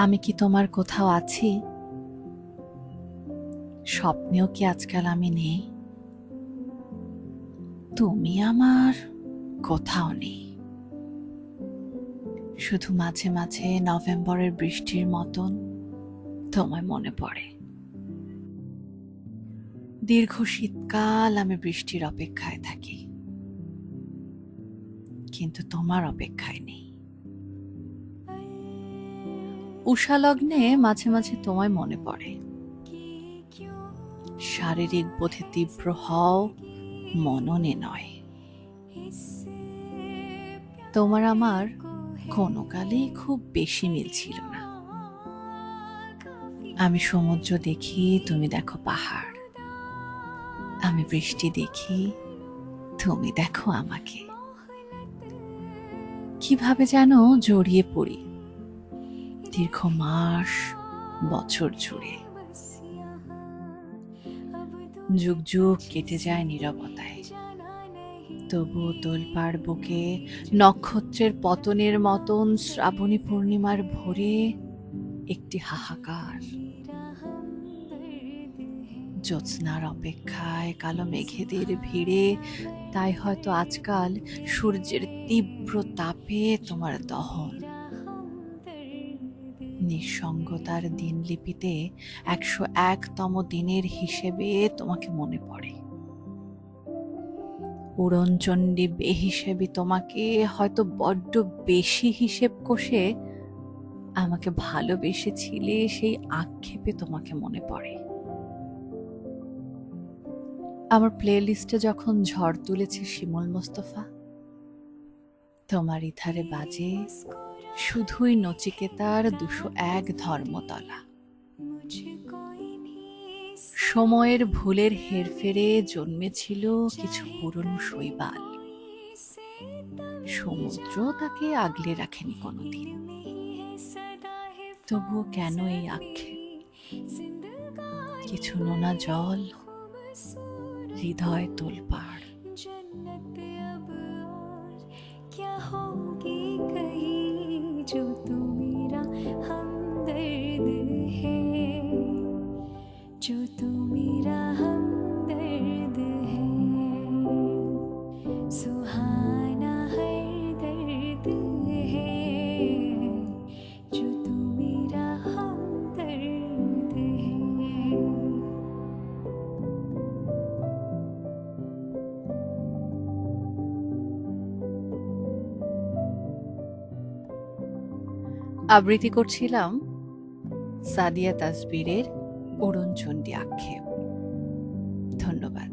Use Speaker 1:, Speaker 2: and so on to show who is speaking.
Speaker 1: আমি কি তোমার কোথাও আছি? স্বপ্নেও কি আজকাল আমি নেই? তুমি আমার কোথাও নেই। শুধু মাঝে মাঝে নভেম্বরের বৃষ্টির মতন তোমায় মনে পড়ে। দীর্ঘ শীতকাল আমি বৃষ্টির অপেক্ষায় থাকি, কিন্তু তোমার অপেক্ষায় নেই। উষালগ্নে মাঝে মাঝে তোমায় মনে পড়ে। শারীরিক বোধে তীব্র হও, মননে নয়। তোমার আমার কোনো কালেই খুব বেশি মিল ছিল না। আমি সমুদ্র দেখি, তুমি দেখো পাহাড়। আমি বৃষ্টি দেখি, তুমি দেখো আমাকে। কিভাবে যেন জড়িয়ে পড়ি দীর্ঘ মাস, বছর জুড়ে। যুগ যুগ কেটে যায় নীরবতায়, তবু তোলপাড় বুকে নক্ষত্রের পতনের মতন শ্রাবণী পূর্ণিমার ভোরে একটি হাহাকার। জ্যোৎস্নার অপেক্ষায় কালো মেঘেদের ভিড়ে, তাই হয়তো আজকাল সূর্যের তীব্র তাপে তোমার দহন। নিঃসঙ্গতার দিনলিপিতে 101তম দিনের হিসেবে তোমাকে মনে পড়ে। উড়নচণ্ডী বেহিসেবী তোমাকে হয়তো বড্ড বেশি হিসেব কষে আমাকে ভালোবেসেছিলে সেই আক্ষেপে তোমাকে মনে পড়ে। আমার প্লে লিস্টে যখন ঝড় তুলেছে শিমুল মোস্তফা, তোমার ইথারে বাজে শুধুই নচিকেতার 201 ধর্মতলা। সময়ের ভুলের হেরফেরে জন্মেছিল কিছু পুরনো শৈবাল। সমুদ্র তাকে আগলে রাখেনি কোনোদিন। তবুও কেন এই আক্ষেপ? কিছু নোনা জল, হৃদয় তোলপাড়।
Speaker 2: क्या होगी कहीं जो तू मेरा हमदर्द है, जो तू मेरा हमदर्द है। सुहाना हर दर्द है, जो तू मेरा हमदर्द है।
Speaker 1: আবৃত্তি করছিলাম সাদিয়া তাসবিরের উড়নচণ্ডী আক্ষেপ। ধন্যবাদ।